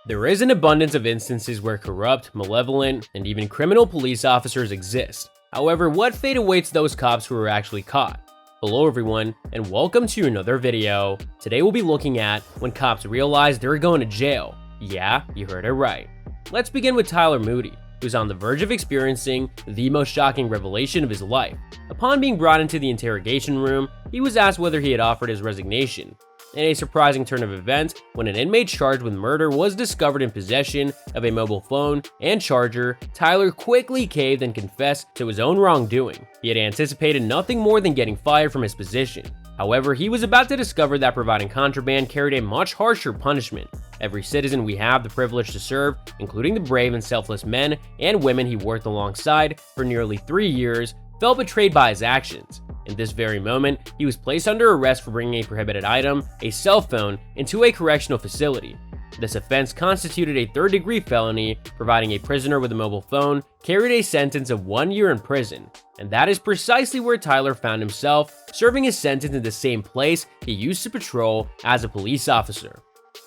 There is an abundance of instances where corrupt, malevolent, and even criminal police officers exist. However, what fate awaits those cops who are actually caught? Hello everyone, and welcome to another video. Today we'll be looking at when cops realize they're going to jail. Yeah, you heard it right. Let's begin with Tyler Moody, who's on the verge of experiencing the most shocking revelation of his life. Upon being brought into the interrogation room, he was asked whether he had offered his resignation. In a surprising turn of events, when an inmate charged with murder was discovered in possession of a mobile phone and charger, Tyler quickly caved and confessed to his own wrongdoing. He had anticipated nothing more than getting fired from his position. However, he was about to discover that providing contraband carried a much harsher punishment. Every citizen we have the privilege to serve, including the brave and selfless men and women he worked alongside for nearly 3 years, felt betrayed by his actions. In this very moment, he was placed under arrest for bringing a prohibited item, a cell phone, into a correctional facility. This offense constituted a third-degree felony. Providing a prisoner with a mobile phone carried a sentence of 1 year in prison. And that is precisely where Tyler found himself, serving his sentence in the same place he used to patrol as a police officer.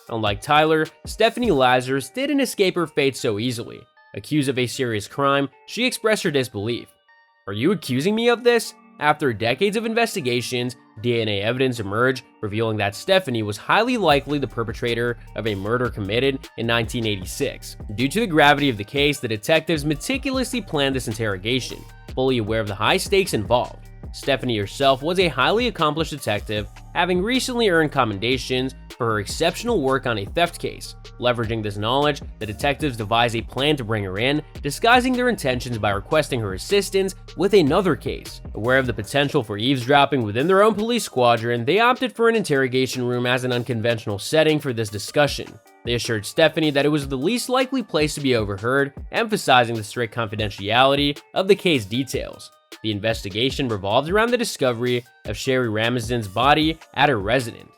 Unlike Tyler, Stephanie Lazarus didn't escape her fate so easily. Accused of a serious crime, she expressed her disbelief. "Are you accusing me of this?" After decades of investigations, DNA evidence emerged, revealing that Stephanie was highly likely the perpetrator of a murder committed in 1986. Due to the gravity of the case, the detectives meticulously planned this interrogation, fully aware of the high stakes involved. Stephanie herself was a highly accomplished detective, having recently earned commendations for her exceptional work on a theft case. Leveraging this knowledge, the detectives devised a plan to bring her in, disguising their intentions by requesting her assistance with another case. Aware of the potential for eavesdropping within their own police squadron, they opted for an interrogation room as an unconventional setting for this discussion. They assured Stephanie that it was the least likely place to be overheard, emphasizing the strict confidentiality of the case details. The investigation revolved around the discovery of Sherry Ramazan's body at her residence.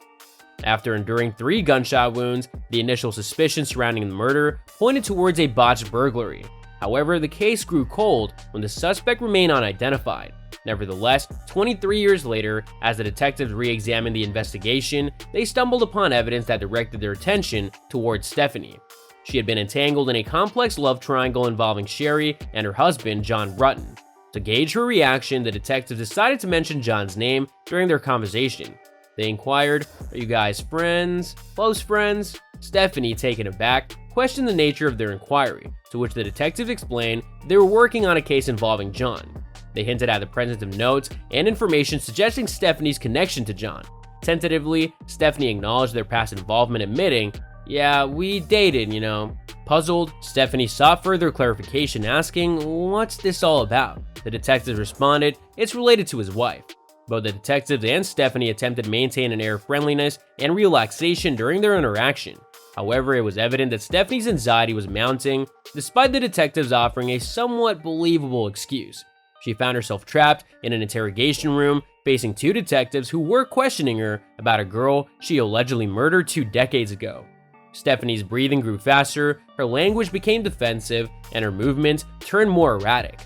After enduring 3 gunshot wounds, the initial suspicion surrounding the murder pointed towards a botched burglary. However, the case grew cold when the suspect remained unidentified. Nevertheless, 23 years later, as the detectives re-examined the investigation, they stumbled upon evidence that directed their attention towards Stephanie. She had been entangled in a complex love triangle involving Sherry and her husband, John Rutten. To gauge her reaction, the detectives decided to mention John's name during their conversation. They inquired, "Are you guys friends? Close friends?" Stephanie, taken aback, questioned the nature of their inquiry, to which the detectives explained they were working on a case involving John. They hinted at the presence of notes and information suggesting Stephanie's connection to John. Tentatively, Stephanie acknowledged their past involvement, admitting, "Yeah, we dated, you know." Puzzled, Stephanie sought further clarification, asking, "What's this all about?" The detectives responded, "It's related to his wife." Both the detectives and Stephanie attempted to maintain an air of friendliness and relaxation during their interaction. However, it was evident that Stephanie's anxiety was mounting, despite the detectives offering a somewhat believable excuse. She found herself trapped in an interrogation room, facing 2 detectives who were questioning her about a girl she allegedly murdered 2 decades ago. Stephanie's breathing grew faster, her language became defensive, and her movements turned more erratic.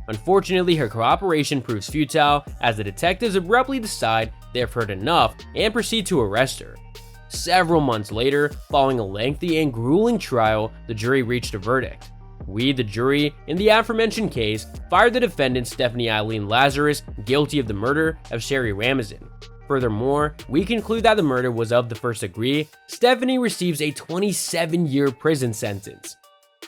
Unfortunately, her cooperation proves futile as the detectives abruptly decide they have heard enough and proceed to arrest her. Several months later, following a lengthy and grueling trial, the jury reached a verdict. We, the jury, in the aforementioned case, fired the defendant Stephanie Eileen Lazarus guilty of the murder of Sherry Ramazan. Furthermore, we conclude that the murder was of the first degree. Stephanie receives a 27-year prison sentence.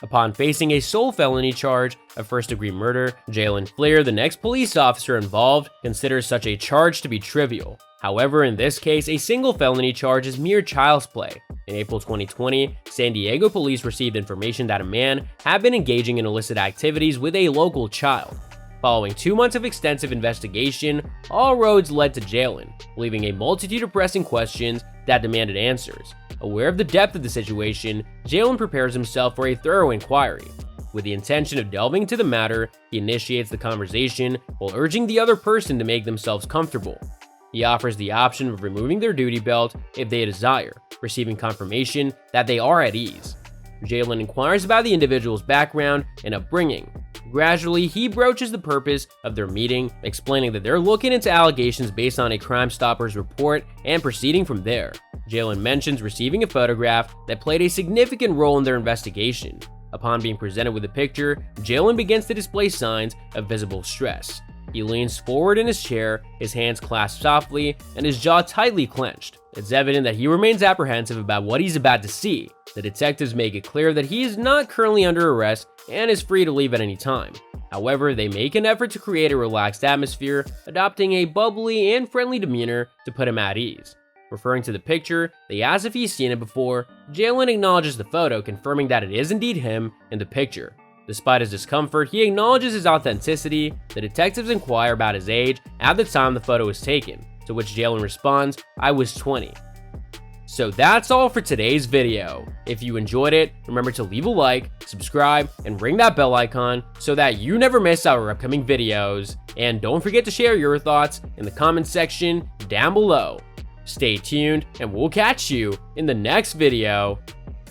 Upon facing a sole felony charge of first-degree murder, Jalen Flair, the next police officer involved, considers such a charge to be trivial. However, in this case, a single felony charge is mere child's play. In April 2020, San Diego police received information that a man had been engaging in illicit activities with a local child. Following 2 months of extensive investigation, all roads led to Jalen, leaving a multitude of pressing questions that demanded answers. Aware of the depth of the situation, Jalen prepares himself for a thorough inquiry. With the intention of delving into the matter, he initiates the conversation while urging the other person to make themselves comfortable. He offers the option of removing their duty belt if they desire, receiving confirmation that they are at ease. Jalen inquires about the individual's background and upbringing. Gradually, he broaches the purpose of their meeting, explaining that they're looking into allegations based on a Crime Stoppers report and proceeding from there. Jalen mentions receiving a photograph that played a significant role in their investigation. Upon being presented with a picture, Jalen begins to display signs of visible stress. He leans forward in his chair, his hands clasped softly, and his jaw tightly clenched. It's evident that he remains apprehensive about what he's about to see. The detectives make it clear that he is not currently under arrest and is free to leave at any time. However, they make an effort to create a relaxed atmosphere, adopting a bubbly and friendly demeanor to put him at ease. Referring to the picture, they ask if he's seen it before. Jalen acknowledges the photo, confirming that it is indeed him in the picture. Despite his discomfort, he acknowledges his authenticity. The detectives inquire about his age at the time the photo was taken, to which Jalen responds, "I was 20. So that's all for today's video. If you enjoyed it, remember to leave a like, subscribe, and ring that bell icon so that you never miss our upcoming videos. And don't forget to share your thoughts in the comments section down below. Stay tuned, and we'll catch you in the next video.